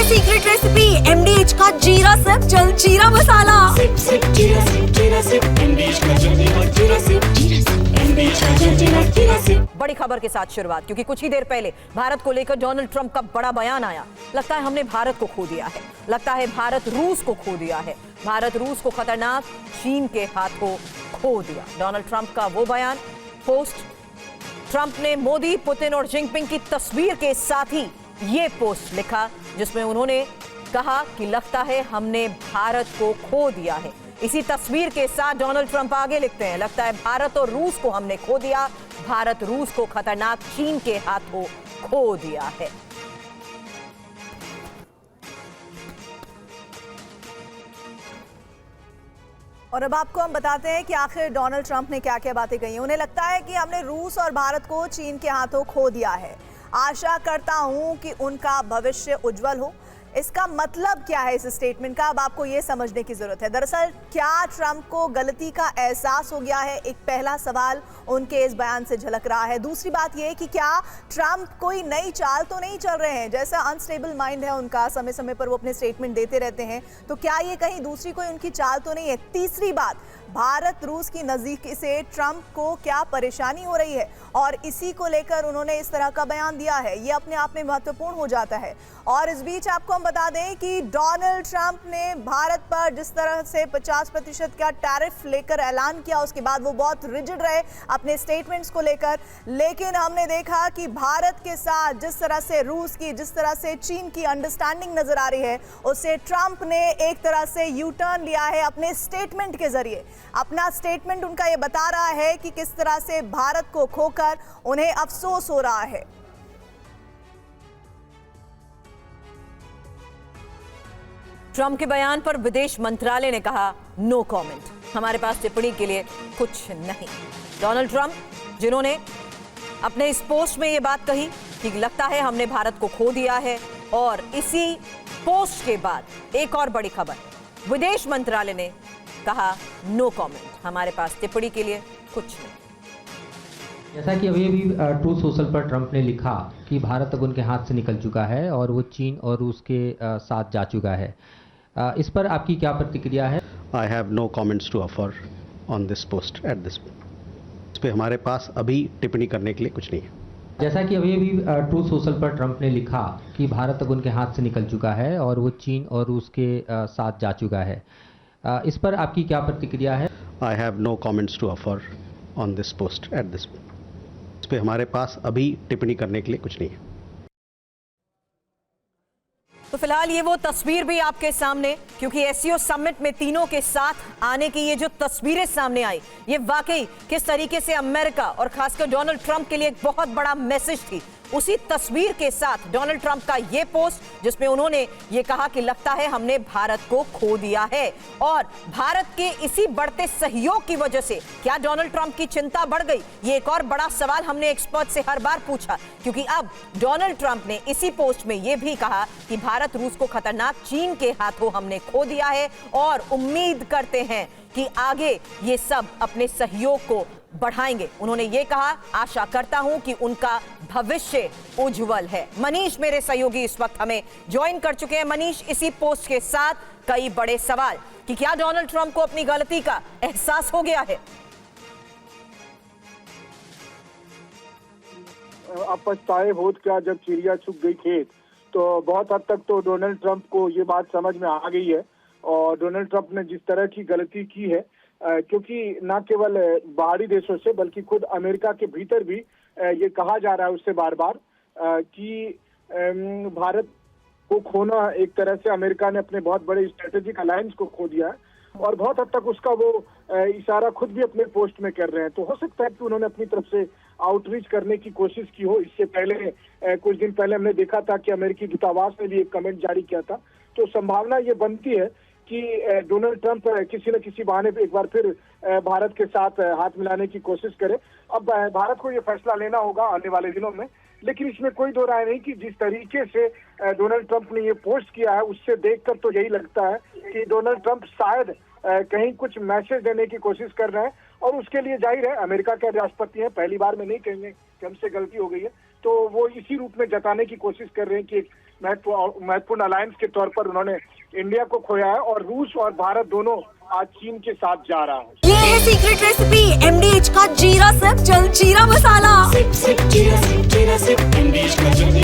Secret recipe MDH का जीरा SIP jaljeera मसाला। SIP SIP जीरा सिप MDH का जलजीरा जीरा सिप MDH का जलजीरा जीरा सिप। बड़ी खबर के साथ शुरुआत, क्योंकि कुछ ही देर पहले भारत को लेकर डोनाल्ड ट्रंप का बड़ा बयान आया। लगता है हमने भारत को खो दिया है, लगता है भारत रूस को खो दिया है, भारत रूस को खतरनाक चीन के हाथों खो दिया। डोनाल्ड ट्रंप का वो बयान पोस्ट, ट्रंप ने मोदी, पुतिन और जिनपिंग की तस्वीर के साथ ही ये पोस्ट लिखा, जिसमें उन्होंने कहा कि लगता है हमने भारत को खो दिया है। इसी तस्वीर के साथ डोनाल्ड ट्रंप आगे लिखते हैं, लगता है भारत और रूस को हमने खो दिया, भारत रूस को खतरनाक चीन के हाथों खो दिया है। और अब आपको हम बताते हैं कि आखिर डोनाल्ड ट्रंप ने क्या क्या बातें कही। उन्हें लगता है कि हमने रूस और भारत को चीन के हाथों खो दिया है। आशा करता हूं कि उनका भविष्य उज्जवल हो। इसका मतलब क्या है इस स्टेटमेंट का, अब आपको ये समझने की जरूरत है। दरअसल क्या ट्रंप को गलती का एहसास हो गया है? एक पहला सवाल उनके इस बयान से झलक रहा है। दूसरी बात ये कि क्या ट्रंप कोई नई चाल तो नहीं चल रहे हैं? जैसा अनस्टेबल माइंड है उनका, समय समय पर वो अपने स्टेटमेंट देते रहते हैं, तो क्या ये कहीं दूसरी कोई उनकी चाल तो नहीं है? तीसरी बात, भारत रूस की नज़दीकी से ट्रंप को क्या परेशानी हो रही है और इसी को लेकर उन्होंने इस तरह का बयान दिया है, ये अपने आप में महत्वपूर्ण हो जाता है। और इस बीच आपको हम बता दें कि डोनाल्ड ट्रंप ने भारत पर जिस तरह से 50% का टैरिफ लेकर ऐलान किया, उसके बाद वो बहुत रिजिड रहे अपने स्टेटमेंट्स को लेकर, लेकिन हमने देखा कि भारत के साथ जिस तरह से रूस की, जिस तरह से चीन की अंडरस्टैंडिंग नजर आ रही है, उससे ट्रंप ने एक तरह से यू टर्न लिया है अपने स्टेटमेंट के जरिए। अपना स्टेटमेंट उनका ये बता रहा है कि किस तरह से भारत को खोकर उन्हें अफसोस हो रहा है। ट्रंप के बयान पर विदेश मंत्रालय ने कहा नो कमेंट, हमारे पास टिप्पणी के लिए कुछ नहीं। डोनाल्ड ट्रंप, जिन्होंने अपने इस पोस्ट में यह बात कही कि लगता है हमने भारत को खो दिया है, और इसी पोस्ट के बाद एक और बड़ी खबर, विदेश मंत्रालय ने कहा नो कमेंट, हमारे पास टिप्पणी के लिए कुछ नहीं। जैसा कि अभी ट्रूथ सोशल पर ट्रंप ने लिखा कि भारत अब उनके हाथ से निकल चुका है और वो चीन और रूस के साथ जा चुका है, इस पर आपकी क्या प्रतिक्रिया है? I have no comments to offer on this post at this. इस पे हमारे पास अभी टिप्पणी करने के लिए कुछ नहीं है। जैसा कि अभी ट्रूथ सोशल पर ट्रंप ने लिखा कि भारत अब उनके हाथ से निकल चुका है और वो चीन और रूस के साथ जा चुका है, इस पर आपकी क्या प्रतिक्रिया है? I have no comments to offer on this post at this. इस पे हमारे पास अभी टिप्पणी करने के लिए कुछ नहीं है। तो फिलहाल ये वो तस्वीर भी आपके सामने, क्योंकि एससीओ समिट में तीनों के साथ आने की ये जो तस्वीरें सामने आई, ये वाकई किस तरीके से अमेरिका और खासकर डोनाल्ड ट्रंप के लिए एक बहुत बड़ा मैसेज थी। उसी तस्वीर के साथ डोनाल्ड ट्रंप का ये पोस्ट, जिसमें उन्होंने ये कहा कि लगता है हमने भारत को खो दिया है, और भारत के इसी बढ़ते सहयोग की वजह से क्या डोनाल्ड ट्रंप की चिंता बढ़ गई? ये एक और बड़ा सवाल हमने एक्सपर्ट से हर बार पूछा, क्योंकि अब डोनाल्ड ट्रंप ने इसी पोस्ट में ये भी कहा कि भारत रूस को खतरनाक चीन के हाथों हमने खो दिया है, और उम्मीद करते हैं कि आगे ये सब अपने सहयोग को बढ़ाएंगे। उन्होंने ये कहा, आशा करता हूं कि उनका भविष्य उज्जवल है। मनीष मेरे सहयोगी इस वक्त हमें ज्वाइन कर चुके हैं। मनीष, इसी पोस्ट के साथ कई बड़े सवाल कि क्या डोनाल्ड ट्रंप को अपनी गलती का एहसास हो गया है? अब पछताए होत क्या जब चिड़िया छुप गई खेत। तो बहुत हद तक तो डोनाल्ड ट्रंप को ये बात समझ में आ गई है, और डोनाल्ड ट्रंप ने जिस तरह की गलती की है, क्योंकि न केवल बाहरी देशों से बल्कि खुद अमेरिका के भीतर भी ये कहा जा रहा है उससे बार बार कि भारत को खोना, एक तरह से अमेरिका ने अपने बहुत बड़े स्ट्रेटेजिक अलायंस को खो दिया है, और बहुत हद तक उसका वो इशारा खुद भी अपने पोस्ट में कर रहे हैं। तो हो सकता है कि उन्होंने अपनी तरफ से आउटरीच करने की कोशिश की हो। इससे पहले कुछ दिन पहले हमने देखा था कि अमेरिकी दूतावास ने भी एक कमेंट जारी किया था। तो संभावना ये बनती है कि डोनाल्ड ट्रंप किसी न किसी बहाने पे एक बार फिर भारत के साथ हाथ मिलाने की कोशिश करे। अब भारत को ये फैसला लेना होगा आने वाले दिनों में, लेकिन इसमें कोई दो राय नहीं कि जिस तरीके से डोनाल्ड ट्रंप ने ये पोस्ट किया है, उससे देखकर तो यही लगता है कि डोनाल्ड ट्रंप शायद कहीं कुछ मैसेज देने की कोशिश कर रहे हैं, और उसके लिए जाहिर है अमेरिका के राष्ट्रपति हैं, पहली बार में नहीं कहेंगे कि हमसे गलती हो गई है, तो वो इसी रूप में जताने की कोशिश कर रहे हैं कि एक महत्वपूर्ण अलायंस के तौर पर उन्होंने इंडिया को खोया है और रूस और भारत दोनों आज चीन के साथ जा रहा है। ये है सीक्रेट रेसिपी MDH का जीरा सिर्फ जलजीरा मसाला। Sip, sip, जीरा सिप, MDH का जलजीरा